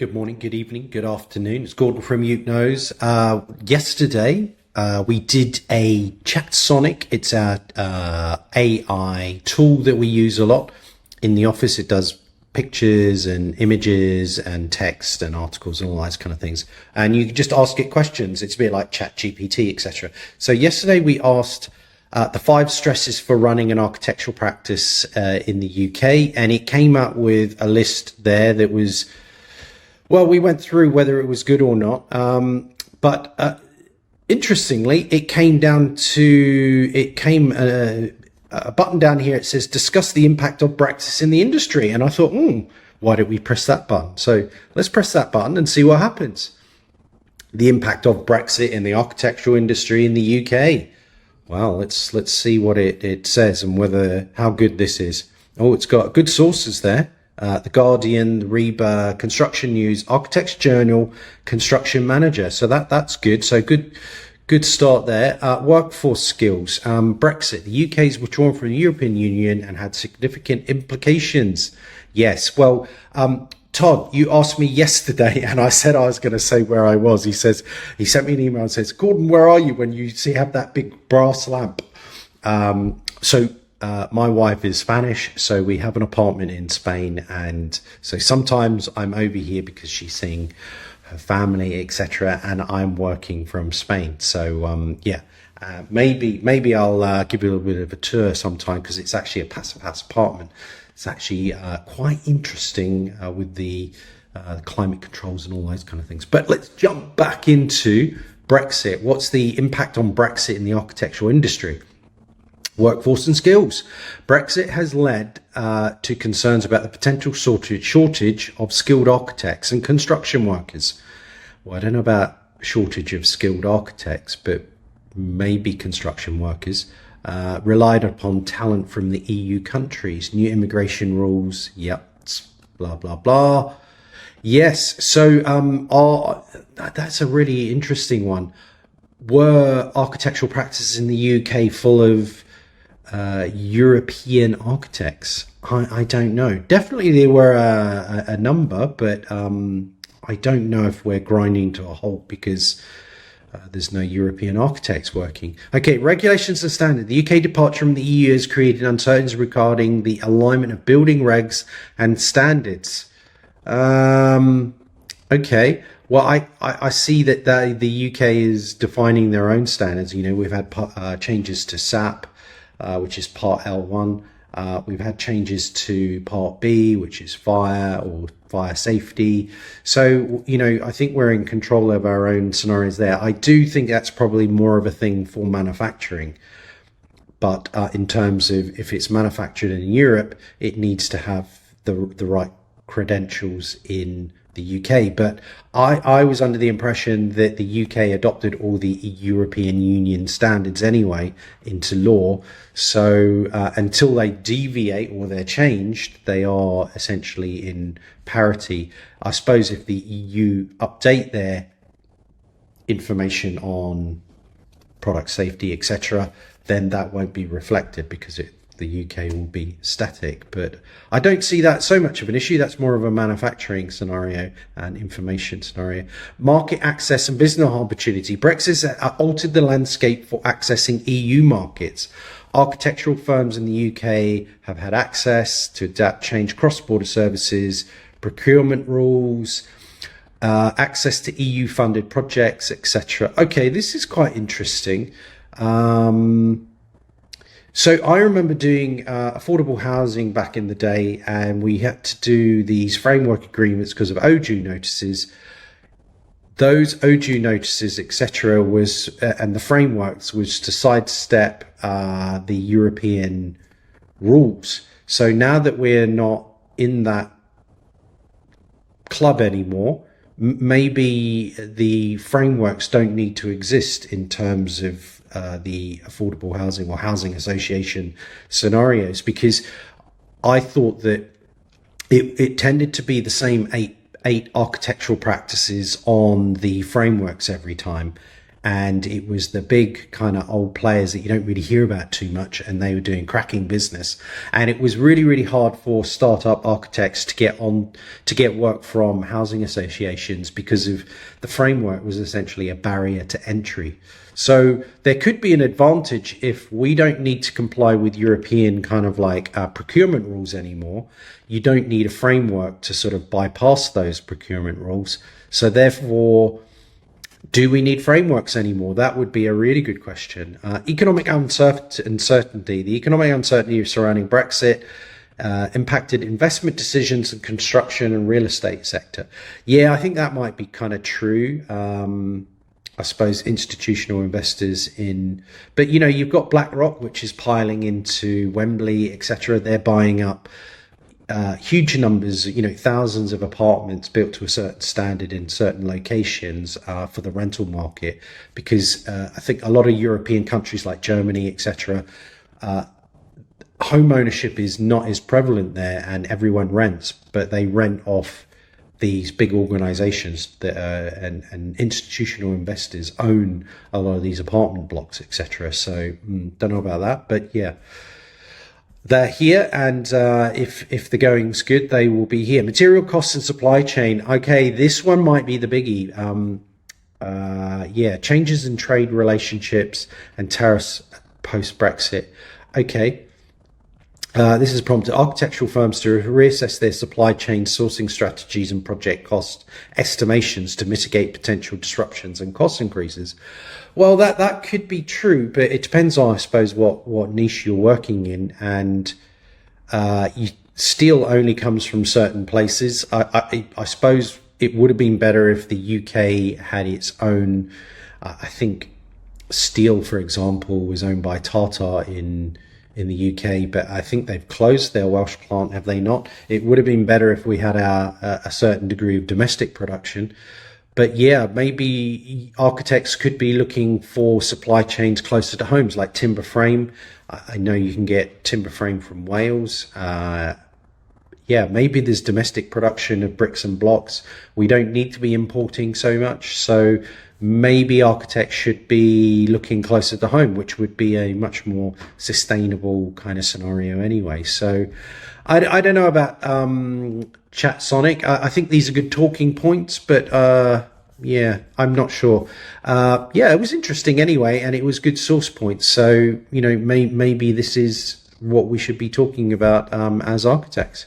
Good morning, good evening, good afternoon. It's Gordon from YOOPknows. Yesterday, we did a Chat Sonic. It's our AI tool that we use a lot in the office. It does pictures and images and text and articles and all those kind of things. And you can just ask it questions. It's a bit like Chat GPT, etc. So yesterday we asked the 5 stresses for running an architectural practice in the UK, and it came up with a list there that was, well, we went through whether it was good or not. But interestingly, it came a button down here. It says, discuss the impact of Brexit in the industry. And I thought, why don't we press that button? So let's press that button and see what happens. The impact of Brexit in the architectural industry in the UK. Well, let's see what it says and how good this is. Oh, it's got good sources there. The Guardian, the Reba, Construction News, Architects Journal, Construction Manager. So that's good. So good start there. Workforce skills. Brexit. The UK's withdrawn from the European Union and had significant implications. Yes. Well, Todd, you asked me yesterday and I said I was going to say where I was. He sent me an email and says, Gordon, where are you when you have that big brass lamp? My wife is Spanish, so we have an apartment in Spain, and so sometimes I'm over here because she's seeing her family, etc., and I'm working from Spain. So maybe I'll give you a little bit of a tour sometime, because it's actually a passive house apartment. It's actually quite interesting with the climate controls and all those kind of things. But let's jump back into Brexit. What's the impact on Brexit in the architectural industry? Workforce and skills. Brexit has led to concerns about the potential shortage of skilled architects and construction workers. Well, I don't know about shortage of skilled architects, but maybe construction workers. Relied upon talent from the EU countries. New immigration rules. Yep. Blah, blah, blah. Yes. So that's a really interesting one. Were architectural practices in the UK full of European architects? I don't know. Definitely there were a number, but I don't know if we're grinding to a halt because there's no European architects working. Okay, regulations and standards. The UK departure from the EU has created uncertainties regarding the alignment of building regs and standards. Okay. Well, I see that the UK is defining their own standards. You know, we've had changes to SAP, which is Part L1. We've had changes to Part B, which is fire or fire safety. So, you know, I think we're in control of our own scenarios there. I do think that's probably more of a thing for manufacturing. But in terms of if it's manufactured in Europe, it needs to have the right credentials in the UK. But I was under the impression that the UK adopted all the European Union standards anyway into law. So until they deviate or they're changed, they are essentially in parity. I suppose if the EU update their information on product safety, etc., then that won't be reflected because the UK will be static. But I don't see that so much of an issue. That's more of a manufacturing scenario and information scenario. Market access and business opportunity. Brexit has altered the landscape for accessing EU markets. Architectural firms in the UK have had access to adapt, change cross-border services, procurement rules, access to EU funded projects, etc. Okay, this is quite interesting. So I remember doing affordable housing back in the day, and we had to do these framework agreements because of OJU notices. Those OJU notices, etc., and the frameworks was to sidestep the European rules. So now that we're not in that club anymore, maybe the frameworks don't need to exist in terms of the affordable housing or housing association scenarios, because I thought that it tended to be the same eight architectural practices on the frameworks every time. and it was the big kind of old players that you don't really hear about too much, and they were doing cracking business. And it was really, really hard for startup architects to get work from housing associations because of the framework was essentially a barrier to entry. So there could be an advantage if we don't need to comply with European kind of like procurement rules anymore. You don't need a framework to sort of bypass those procurement rules. So therefore, do we need frameworks anymore? That would be a really good question. Economic uncertainty. The economic uncertainty surrounding Brexit impacted investment decisions in construction and real estate sector. Yeah, I think that might be kind of true. I suppose institutional investors but you've got BlackRock, which is piling into Wembley, etc. They're buying up huge numbers, thousands of apartments built to a certain standard in certain locations for the rental market, because I think a lot of European countries like Germany, etc., home ownership is not as prevalent there, and everyone rents, but they rent off these big organizations that and institutional investors own a lot of these apartment blocks, etc. So don't know about that, but yeah, they're here, and if the going's good, they will be here. Material costs and supply chain. Okay, this one might be the biggie. Changes in trade relationships and tariffs post Brexit. Okay. This has prompted architectural firms to reassess their supply chain sourcing strategies and project cost estimations to mitigate potential disruptions and cost increases. Well, that could be true, but it depends on, I suppose, what niche you're working in. And steel only comes from certain places. I suppose it would have been better if the UK had its own. I think steel, for example, was owned by Tata in the UK, but I think they've closed their Welsh plant, have they not? It would have been better if we had a certain degree of domestic production. But yeah, maybe architects could be looking for supply chains closer to homes, like timber frame. I know you can get timber frame from Wales. Maybe there's domestic production of bricks and blocks. We don't need to be importing so much. So maybe architects should be looking closer to home, which would be a much more sustainable kind of scenario anyway. So I don't know about Chat Sonic. I think these are good talking points, but I'm not sure. It was interesting anyway, and it was good source points. So, maybe this is what we should be talking about as architects.